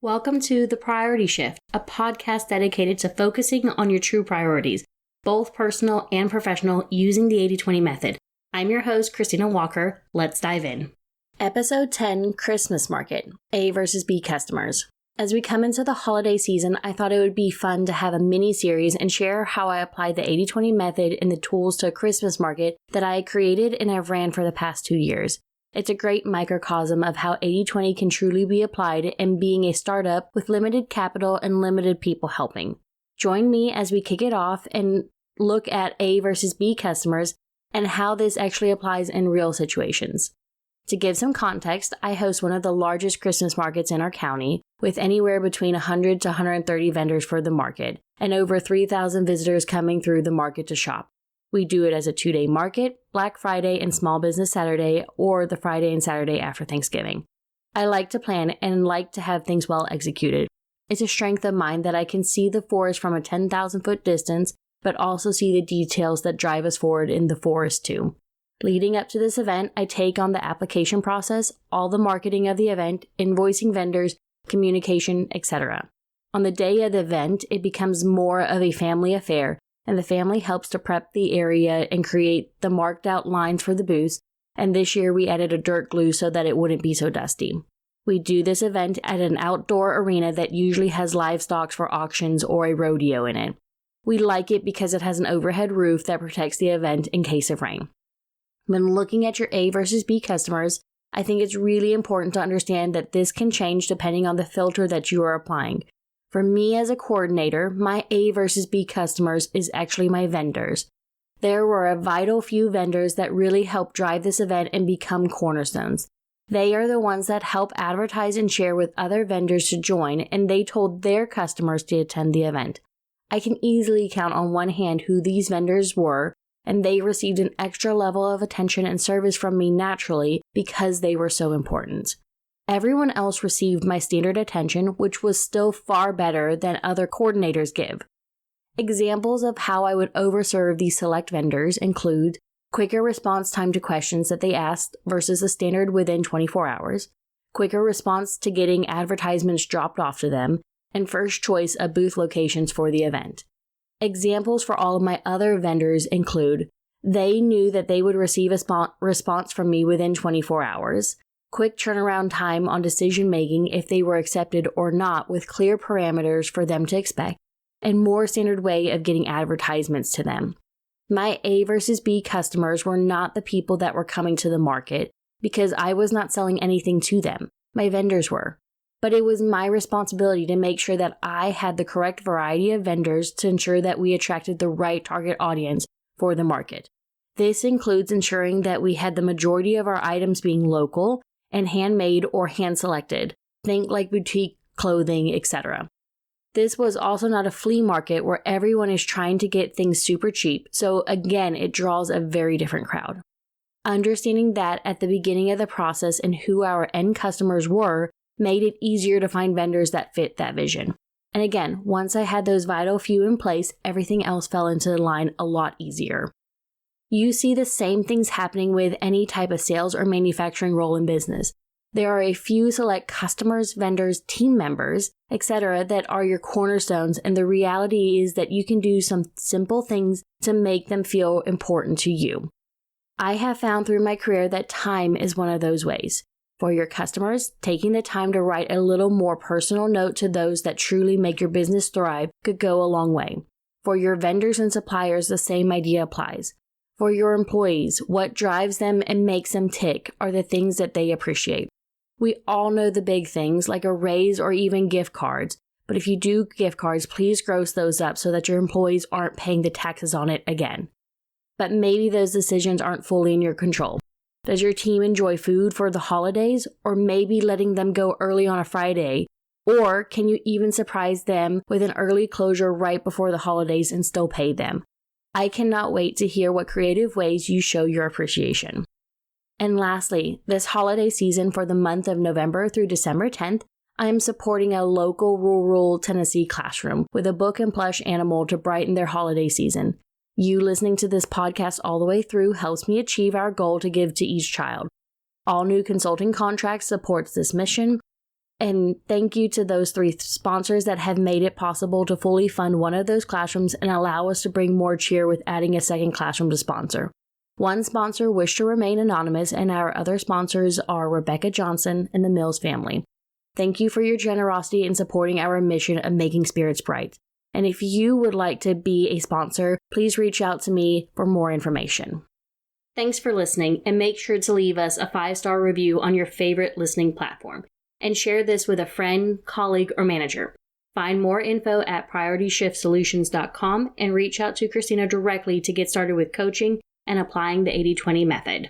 Welcome to The Priority Shift, a podcast dedicated to focusing on your true priorities, both personal and professional, using the 80-20 method. I'm your host, Christina Walker. Let's dive in. Episode 10, Christmas Market, A versus B customers. As we come into the holiday season, I thought it would be fun to have a mini-series and share how I applied the 80-20 method and the tools to a Christmas market that I created and have ran for the past 2 years. It's a great microcosm of how 80-20 can truly be applied in being a startup with limited capital and limited people helping. Join me as we kick it off and look at A versus B customers and how this actually applies in real situations. To give some context, I host one of the largest Christmas markets in our county, with anywhere between 100 to 130 vendors for the market, and over 3,000 visitors coming through the market to shop. We do it as a 2-day market, Black Friday and Small Business Saturday, or the Friday and Saturday after Thanksgiving. I like to plan and like to have things well executed. It's a strength of mine that I can see the forest from a 10,000-foot distance, but also see the details that drive us forward in the forest too. Leading up to this event, I take on the application process, all the marketing of the event, invoicing vendors, communication, etc. On the day of the event, it becomes more of a family affair, and the family helps to prep the area and create the marked out lines for the booths, and this year we added a dirt glue so that it wouldn't be so dusty. We do this event at an outdoor arena that usually has livestock for auctions or a rodeo in it. We like it because it has an overhead roof that protects the event in case of rain. When looking at your A versus B customers, I think it's really important to understand that this can change depending on the filter that you are applying. For me as a coordinator, my A versus B customers is actually my vendors. There were a vital few vendors that really helped drive this event and become cornerstones. They are the ones that help advertise and share with other vendors to join, and they told their customers to attend the event. I can easily count on one hand who these vendors were, and they received an extra level of attention and service from me naturally because they were so important. Everyone else received my standard attention, which was still far better than other coordinators give. Examples of how I would overserve these select vendors include quicker response time to questions that they asked versus the standard within 24 hours, quicker response to getting advertisements dropped off to them, and first choice of booth locations for the event. Examples for all of my other vendors include they knew that they would receive a response from me within 24 hours, quick turnaround time on decision making if they were accepted or not with clear parameters for them to expect, and more standard way of getting advertisements to them. My A versus B customers were not the people that were coming to the market because I was not selling anything to them. My vendors were. But it was my responsibility to make sure that I had the correct variety of vendors to ensure that we attracted the right target audience for the market. This includes ensuring that we had the majority of our items being local and handmade or hand-selected, think like boutique clothing, etc. This was also not a flea market where everyone is trying to get things super cheap, so again, it draws a very different crowd. Understanding that at the beginning of the process and who our end customers were made it easier to find vendors that fit that vision. And again, once I had those vital few in place, everything else fell into line a lot easier. You see the same things happening with any type of sales or manufacturing role in business. There are a few select customers, vendors, team members, etc. that are your cornerstones, and the reality is that you can do some simple things to make them feel important to you. I have found through my career that time is one of those ways. For your customers, taking the time to write a little more personal note to those that truly make your business thrive could go a long way. For your vendors and suppliers, the same idea applies. For your employees, what drives them and makes them tick are the things that they appreciate. We all know the big things like a raise or even gift cards, but if you do gift cards, please gross those up so that your employees aren't paying the taxes on it again. But maybe those decisions aren't fully in your control. Does your team enjoy food for the holidays, or maybe letting them go early on a Friday? Or can you even surprise them with an early closure right before the holidays and still pay them? I cannot wait to hear what creative ways you show your appreciation. And lastly, this holiday season for the month of November through December 10th, I am supporting a local rural Tennessee classroom with a book and plush animal to brighten their holiday season. You listening to this podcast all the way through helps me achieve our goal to give to each child. All new consulting contracts supports this mission. And thank you to those 3 sponsors that have made it possible to fully fund one of those classrooms and allow us to bring more cheer with adding a second classroom to sponsor. One sponsor wished to remain anonymous, and our other sponsors are Rebecca Johnson and the Mills family. Thank you for your generosity in supporting our mission of making spirits bright. And if you would like to be a sponsor, please reach out to me for more information. Thanks for listening, and make sure to leave us a 5-star review on your favorite listening platform. And share this with a friend, colleague, or manager. Find more info at PriorityShiftSolutions.com and reach out to Christina directly to get started with coaching and applying the 80-20 method.